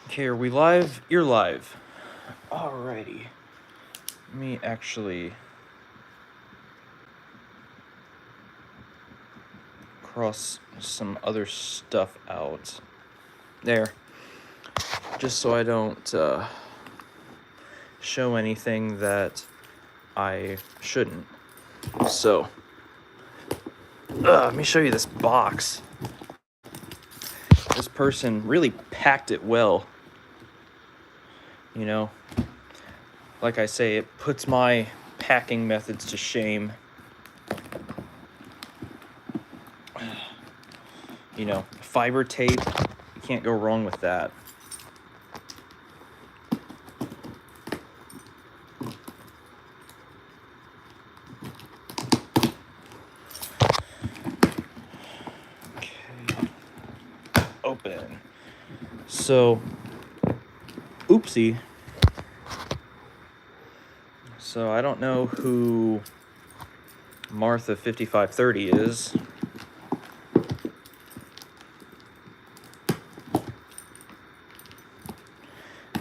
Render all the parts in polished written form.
Okay, are we live? You're live. Alrighty. Let me actually cross some other stuff out. There. Just so I don't show anything that I shouldn't. So, let me show you this box. This person really packed it well. You know, like I say, it puts my packing methods to shame. You know, fiber tape, you can't go wrong with that. Okay. Open. So, oopsie. So I don't know who Martha 5530 is.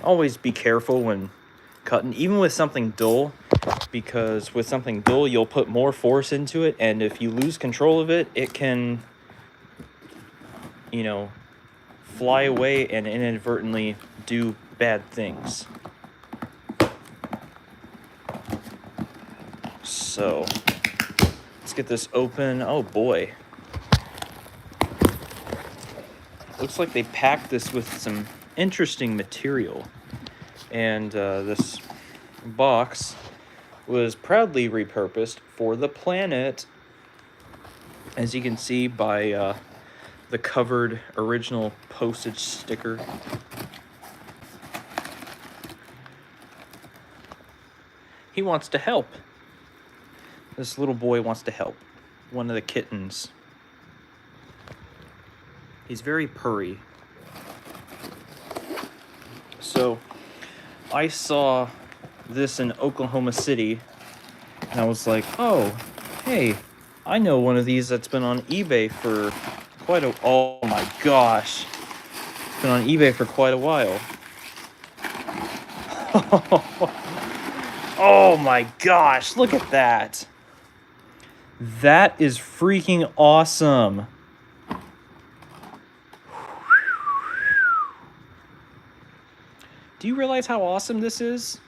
Always be careful when cutting, even with something dull, because with something dull you'll put more force into it, and if you lose control of it, it can, you know, fly away and inadvertently do bad things. So let's get this open. Oh boy. Looks like they packed this with some interesting material. And this box was proudly repurposed for the planet, as you can see by the covered original postage sticker. He wants to help. This little boy wants to help. One of the kittens. He's very purry. So, I saw this in Oklahoma City, and I was like, oh, hey, I know one of these that's been on eBay for quite a... Oh my gosh. It's been on eBay for quite a while. Oh my gosh, look at that. That is freaking awesome. Do you realize how awesome this is?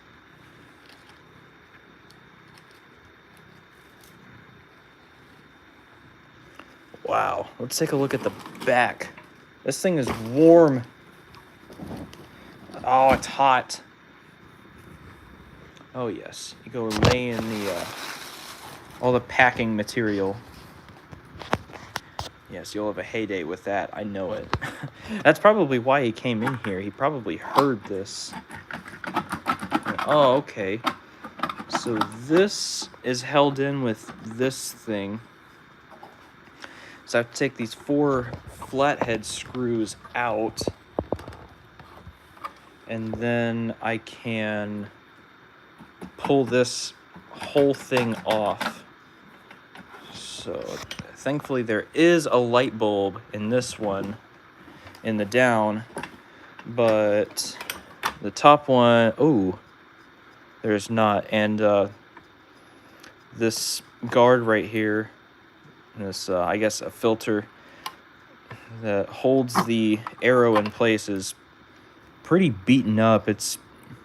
Wow, let's take a look at the back. This thing is warm. Oh, it's hot. Oh yes, you go lay in the all the packing material. Yes, you'll have a heyday with that. I know it. That's probably why he came in here. He probably heard this. Oh, okay. So this is held in with this thing. So I have to take these 4 flathead screws out. And then I can pull this whole thing off. So thankfully there is a light bulb in this one, in the down, but the top one, oh, there's not. And this guard right here, this I guess a filter that holds the arrow in place, is pretty beaten up. It's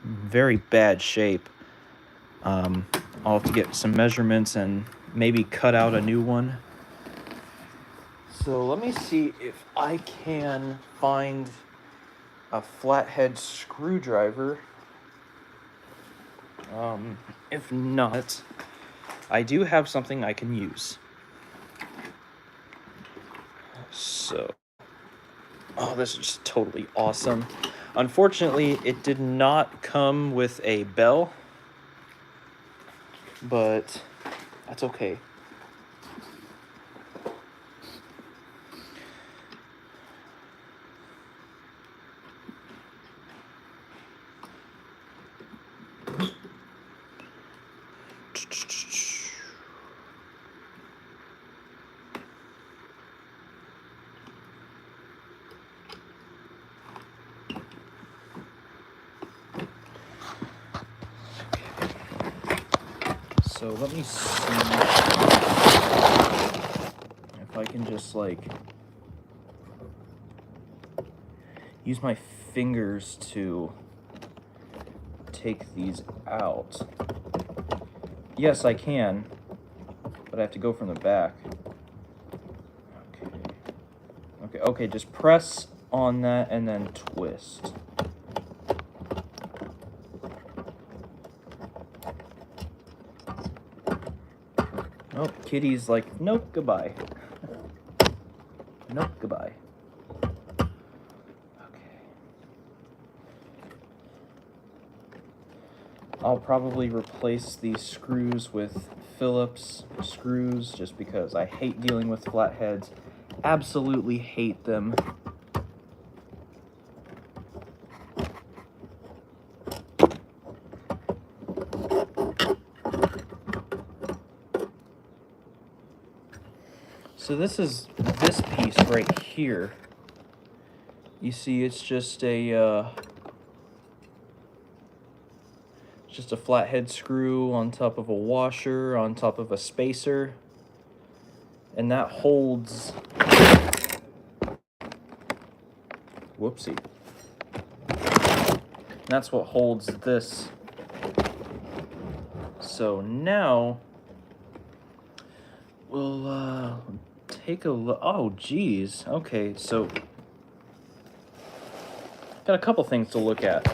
very bad shape. I'll have to get some measurements and maybe cut out a new one. So let me see if I can find a flathead screwdriver. If not, I do have something I can use. So, oh, this is just totally awesome. Unfortunately, it did not come with a bell, but that's okay. So let me see if I can just like use my fingers to take these out. Yes, I can, but I have to go from the back. Okay, just press on that and then twist. Oh, Kitty's like, nope, goodbye. Nope, goodbye. Okay. I'll probably replace these screws with Phillips screws just because I hate dealing with flatheads. Absolutely hate them. So this is this piece right here. You see, it's just a flathead screw on top of a washer, on top of a spacer, and that holds. Whoopsie. That's what holds this. So now we'll take a look. Oh, geez. Okay, so got a couple things to look at.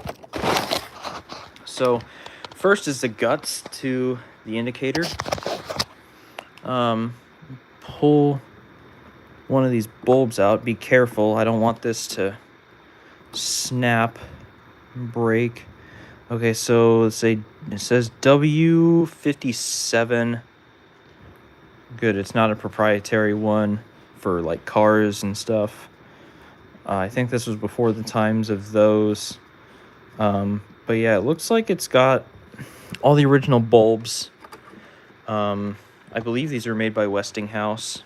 So first is the guts to the indicator. Pull one of these bulbs out. Be careful. I don't want this to snap, break. Okay, so let's say it says W57. Good, it's not a proprietary one for like cars and stuff. I think this was before the times of those. But yeah, it looks like it's got all the original bulbs. I believe these are made by Westinghouse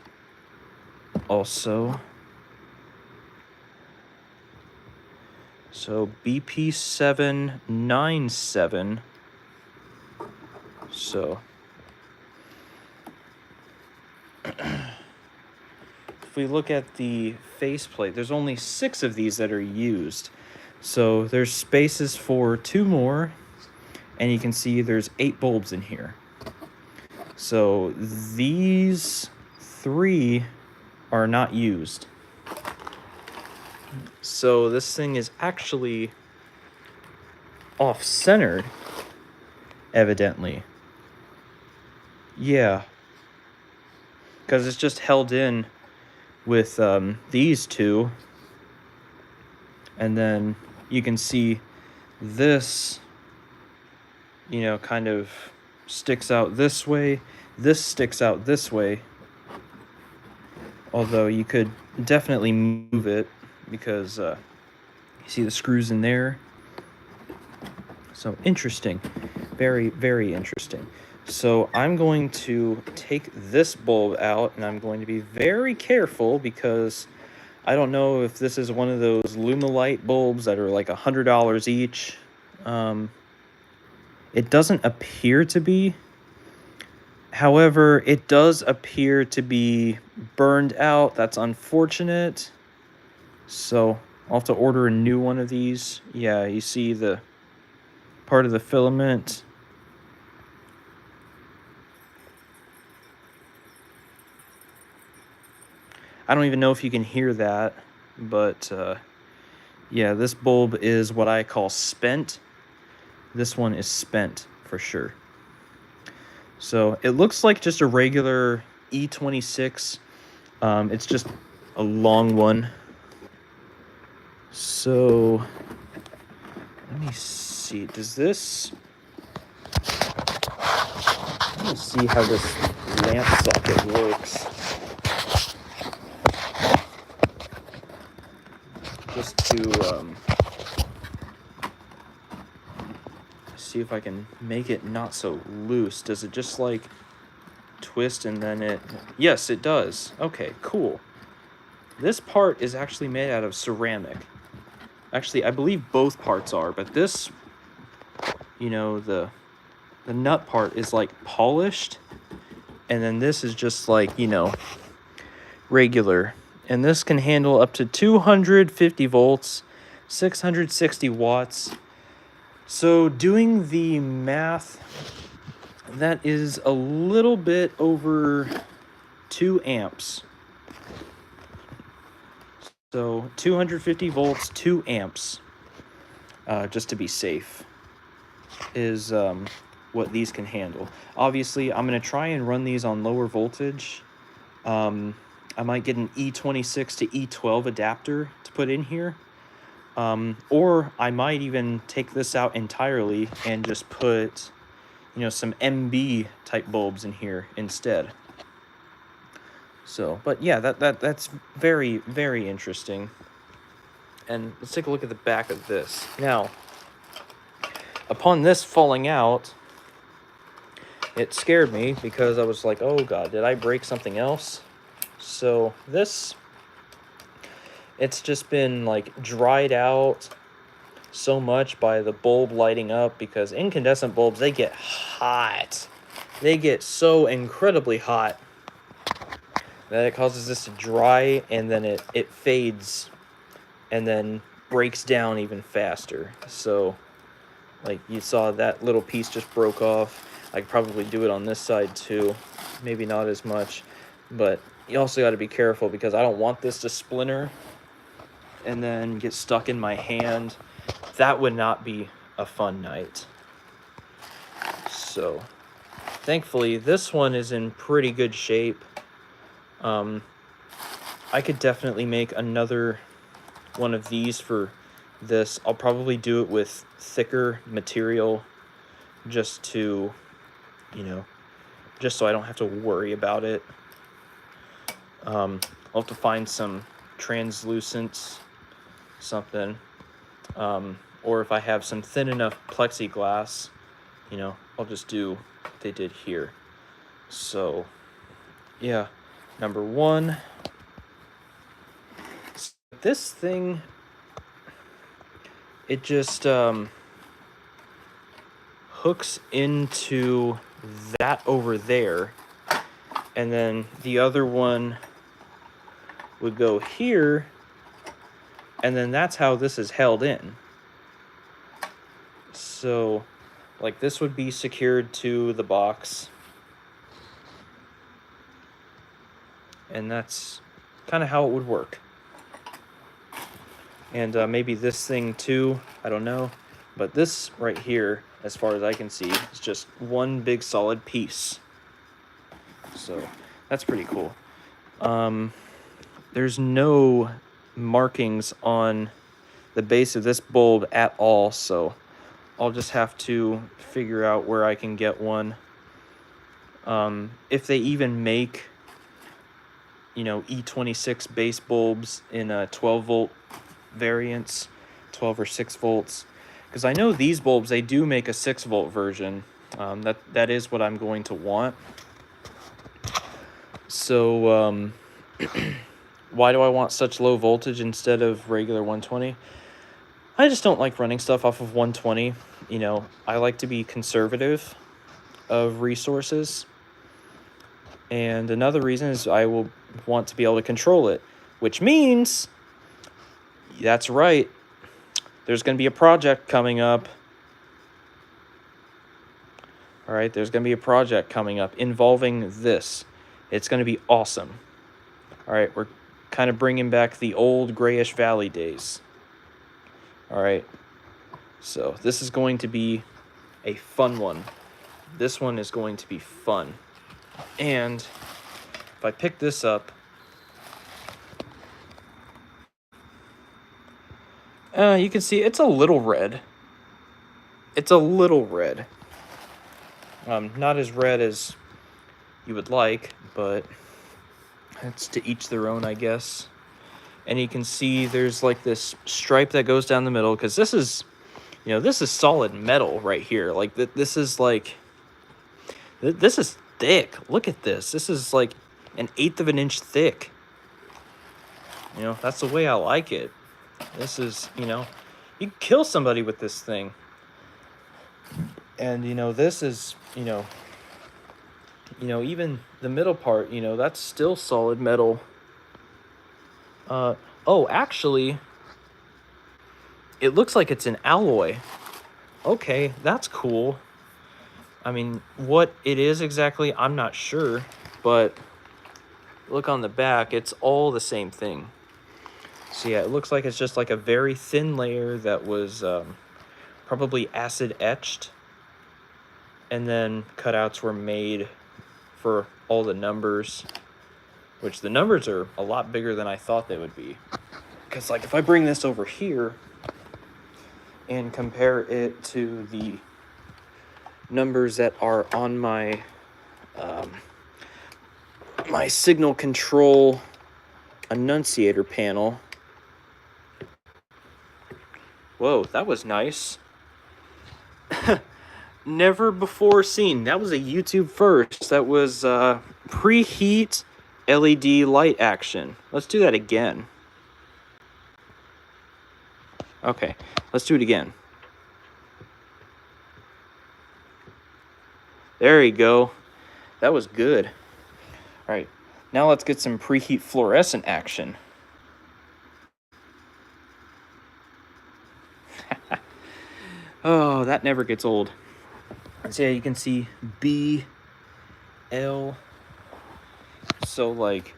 also. So BP797. So if we look at the faceplate, there's only 6 of these that are used. So there's spaces for 2 more, and you can see there's 8 bulbs in here. So these 3 are not used. So this thing is actually off-centered, evidently. Yeah. Because it's just held in with these 2. And then you can see this, you know, kind of sticks out this way. This sticks out this way. Although you could definitely move it because you see the screws in there. So interesting. Very, very interesting. So I'm going to take this bulb out, and I'm going to be very careful because I don't know if this is one of those Lumilite bulbs that are like $100 each. It doesn't appear to be. However, it does appear to be burned out. That's unfortunate. So I'll have to order a new one of these. Yeah, you see the part of the filament. I don't even know if you can hear that, but yeah, this bulb is what I call spent. This one is spent for sure. So it looks like just a regular E26. It's just a long one. So let me see. Does this? Let me see how this lamp socket works. Just to see if I can make it not so loose. Does it just like twist and then it... Yes, it does. Okay, cool. This part is actually made out of ceramic. Actually, I believe both parts are, but this, you know, the the nut part is like polished, and then this is just like, you know, regular. And this can handle up to 250 volts, 660 watts. So doing the math, that is a little bit over 2 amps. So 250 volts, 2 amps, just to be safe, is what these can handle. Obviously, I'm going to try and run these on lower voltage. I might get an E26 to E12 adapter to put in here. Or I might even take this out entirely and just put, you know, some MB type bulbs in here instead. So, but yeah, that's very, very interesting. And let's take a look at the back of this. Now, upon this falling out, it scared me because I was like, oh God, did I break something else? So this, it's just been like dried out so much by the bulb lighting up, because incandescent bulbs, they get hot. They get so incredibly hot that it causes this to dry, and then it fades and then breaks down even faster. So like you saw, that little piece just broke off. I could probably do it on this side too, maybe not as much, but you also got to be careful because I don't want this to splinter and then get stuck in my hand. That would not be a fun night. So thankfully this one is in pretty good shape. I could definitely make another one of these for this. I'll probably do it with thicker material just to, you know, just so I don't have to worry about it. I'll have to find some translucent something, or if I have some thin enough plexiglass, you know, I'll just do what they did here. So yeah, number one, this thing, it just hooks into that over there, and then the other one would go here, and then that's how this is held in. So like this would be secured to the box, and that's kind of how it would work. And maybe this thing too, I don't know, but this right here, as far as I can see, is just one big solid piece. So that's pretty cool. There's no markings on the base of this bulb at all, so I'll just have to figure out where I can get one. If they even make, you know, E26 base bulbs in a 12 volt variants, 12 or 6 volts, because I know these bulbs, they do make a 6 volt version. That is what I'm going to want. So why do I want such low voltage instead of regular 120? I just don't like running stuff off of 120. You know, I like to be conservative of resources. And another reason is I will want to be able to control it, which means, that's right, there's going to be a project coming up. All right, there's going to be a project coming up involving this. It's going to be awesome. All right, we're kind of bringing back the old Grayish Valley days. All right, so this is going to be a fun one. This one is going to be fun. And if I pick this up, you can see it's a little red. It's a little red. Not as red as you would like, but it's to each their own, I guess. And you can see there's like this stripe that goes down the middle, because this is, you know, this is solid metal right here. Like this is like, this is thick. Look at this. This is like 1/8 of an inch thick. You know, that's the way I like it. This is, you know, you can kill somebody with this thing. And, this is, even the middle part, that's still solid metal. Oh, actually, it looks like it's an alloy. Okay, that's cool. I mean, what it is exactly, I'm not sure, but look on the back, it's all the same thing. So yeah, it looks like it's just like a very thin layer that was probably acid etched, and then cutouts were made for all the numbers, which the numbers are a lot bigger than I thought they would be. Because like if I bring this over here and compare it to the numbers that are on my my signal control annunciator panel. Whoa, that was nice. Never before seen. That was a YouTube first. That was preheat LED light action. Let's do that again. Okay, let's do it again. There you go. That was good. All right, now let's get some preheat fluorescent action. Oh, that never gets old. So yeah, you can see B, L. So like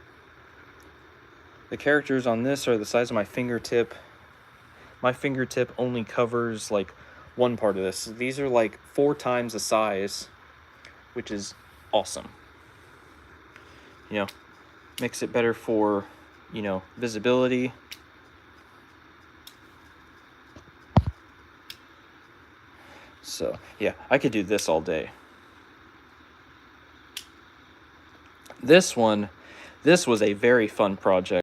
the characters on this are the size of my fingertip. My fingertip only covers like one part of this. These are like 4 times the size, which is awesome. Makes it better for, visibility. So yeah, I could do this all day. This was a very fun project.